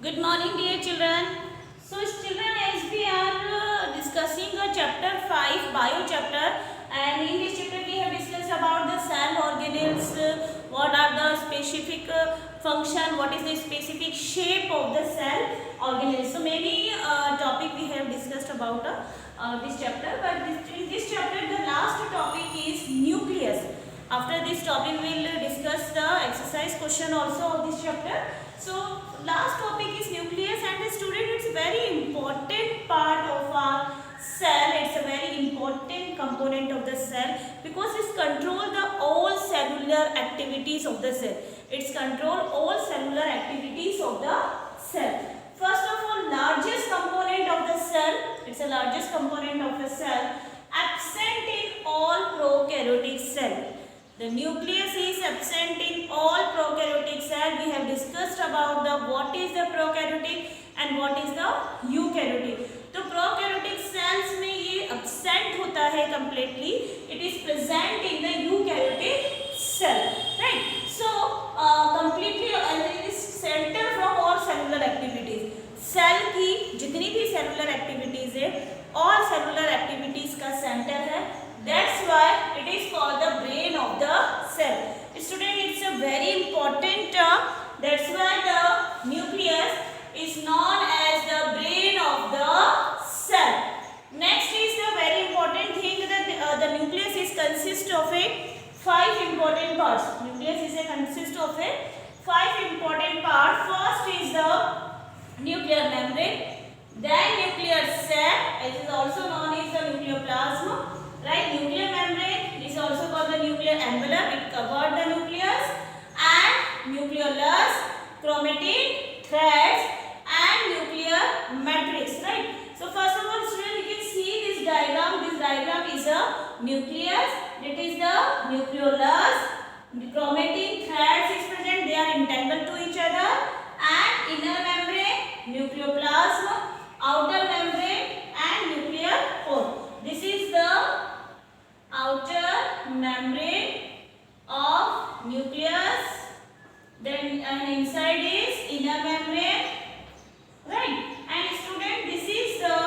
Good morning, dear children. So, children, as we are discussing chapter 5, bio chapter, and in this chapter we have discussed about the cell organelles, what are the specific function, what is the specific shape of the cell organelles. So, many topic we have discussed about this chapter, but in this chapter the last topic is nucleus. After this topic we will discuss the exercise question also of this chapter. So last topic is nucleus, and the student, it's a very important part of our cell. It's a very important component of the cell because it controls the all cellular activities of the cell. It's control all cellular activities of the cell. First of all, largest component of the cell. It's the largest component of the cell, absent in all prokaryotic cell. The nucleus is absent in all prokaryotic cell. We have discussed about the what is the prokaryotic and what is the eukaryotic. तो prokaryotic cells में ये absent होता है completely. It is present in the eukaryotic cell, right? So completely it is center from all cellular activities. Cell की जितनी भी cellular activities है, all cellular activities का center है. That's why it is called the brain of the cell. Student, it's a very important term. That's why the nucleus is known as the brain of the cell. Next is the very important thing that the nucleus is consist of a 5 important parts. Nucleus is a consist of a 5 important parts. First is the nuclear membrane, then nuclear sac, it is also known as the nucleoplasm. Right, nuclear membrane is also called the nuclear envelope. It covered the nucleus, and nucleolus, chromatin, threads, and nuclear matrix. Right. So first of all, students, you can see this diagram. This diagram is a nucleus. That is the nucleolus. The chromatin, threads is present. They are entangled to each other. And inner membrane, nucleoplasm, outer membrane, and nuclear core. This is the outer membrane of nucleus, then and inside is inner membrane, right? And student, this is the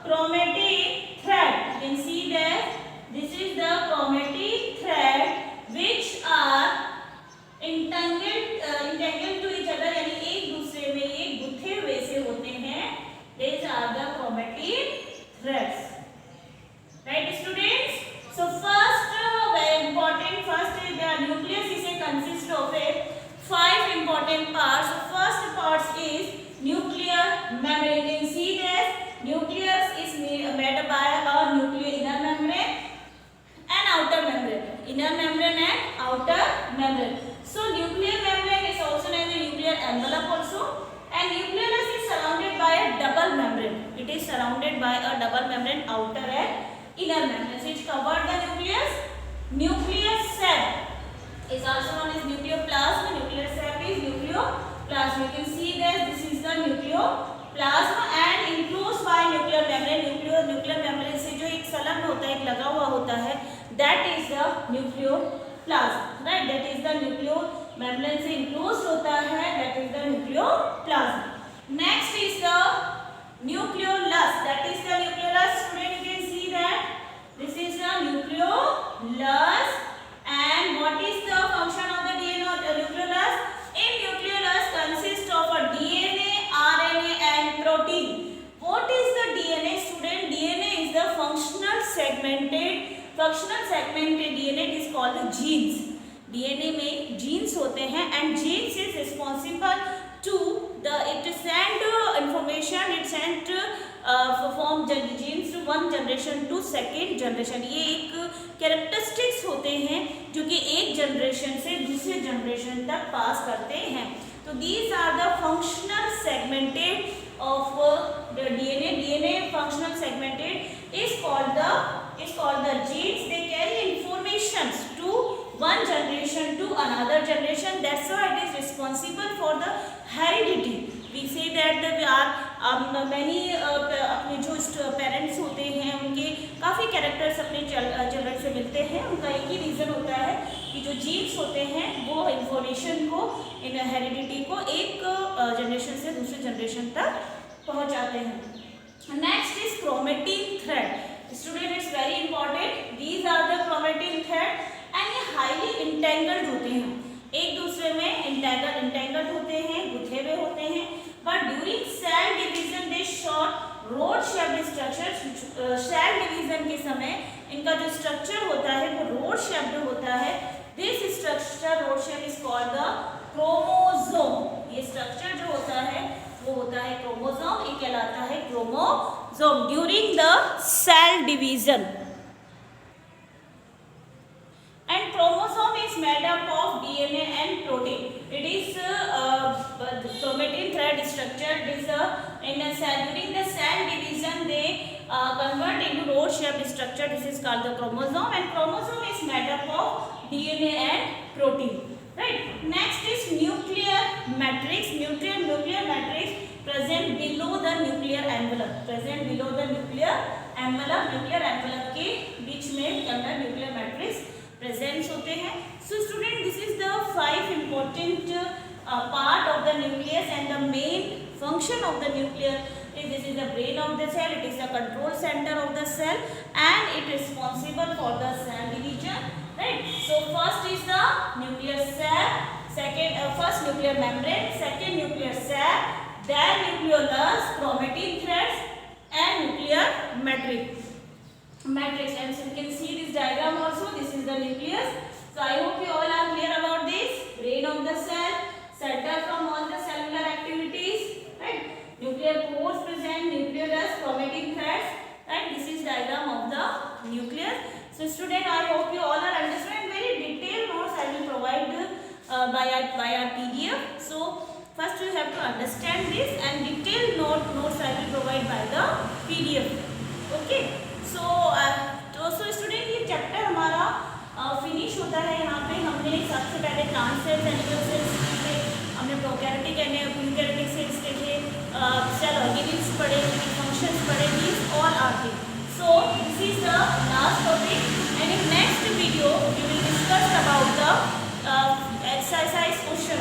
chromatin thread. You can see that this is the chromatin thread which are entangled to each other, यानी एक दूसरे में ये गुथे हुए से होते हैं. These are the chromatin threads. Right, students? So first, very important. First, the nucleus is a consist of a 5 important parts. So first part is nuclear membrane. You can see that nucleus is made by a nuclear inner membrane and outer membrane. Inner membrane and outer membrane. So nuclear membrane is also known as nuclear envelope also. And nucleus is surrounded by a double membrane. It is surrounded by a double membrane, outer and inner membrane. So it covered the nucleus. Nucleus sac is also known as nucleoplasm. Nuclear sac is nucleoplasm. You can see that this is the nucleoplasm and enclosed by nuclear membrane. Nuclear membrane से जो एक संलग्न होता है, एक लगा हुआ होता है, that is the nucleoplasm. Right? That is the nuclear membrane से enclosed होता है, that is the nucleoplasm. Next is the nucleolus. That is the nucleolus. Student, you can see that this is the nucleolus. And what is the function of the DNA of the nucleolus? In nucleolus consists of a DNA, RNA and protein. What is the DNA, student? DNA is the functional segmented DNA. It is called the genes. DNA में genes होते हैं, and genes is responsible to it send information. It sent from genes to one generation to second generation. ये एक characteristics होते हैं जो कि एक generation से दूसरे generation तक पास करते हैं. तो these are the functional segmented of the DNA. DNA functional segmented is called the genes. They carry informations to one generation to another generation. That's why it is responsible for the heredity. We say that there are many अपने जो parents होते हैं उनके काफ़ी characters अपने children से मिलते हैं. उनका एक ही रीज़न होता है कि जो जीन्स होते हैं वो इंफॉर्मेशन को, इन हेरिडिटी को एक जनरेशन से दूसरे जनरेशन तक पहुंचाते हैं। Next is chromatin thread. Student, it's very important, these are the chromatin thread and ये हाईली इंटेंगल्ड होते हैं, एक दूसरे में इंटेंगल्ड होते हैं, गुथे हुए होते हैं, but during cell division they short rod shaped structure. Cell division के समय इनका जो स्ट्रक्चर होता है वो रोड शेप्ड होता है। This structure rod shape is called the chromosome. ये स्ट्रक्चर जो होता है वो होता है क्रोमोसोम, ये कहलाता है chromosome during the cell division. And chromosome is made up of DNA and protein. It is chromatin thread structure. It is in a cell. During the cell division, they convert into rod-shaped structure. This is called the chromosome, and chromosome is made up of DNA and protein. Right. Next is nuclear matrix. Nuclear matrix present below the nuclear envelope. Present below the nuclear envelope. Nuclear envelope के बीच में अंदर nuclear matrix presents होते हैं। So student, this is the 5 important part of the nucleus and the main function of the nuclear is this is the brain of the cell, it is the control center of the cell and it is responsible for the cell division, right? So first is the nuclear cell, second first nuclear membrane, second nuclear cell, then nucleolus, chromatin threads and nuclear matrix. And so you can see this diagram also. This is the nucleus. So I hope you all are clear about this. Brain of the cell, center from all the cellular activities, right? Nuclear pores present, nucleolus, chromatin threads, right? This is diagram of the nucleus. So student, I hope you all are understand. Very detailed notes I will provide by our PDF. So first you have to understand this, and detailed notes I will provide by the PDF. Okay. तो student, ये chapter हमारा finish होता है। यहाँ पे हमने सबसे पहले प्लांट सेल्स, एनिमल सेल्स देखे, हमने प्रोकैरियोटिक एंड यूकैरियोटिक सेल्स देखे, सेल ऑर्गेनेल्स पढ़े, फंक्शंस पढ़े, these all are thing. So this is the last topic and in next video we will discuss about the exercise question.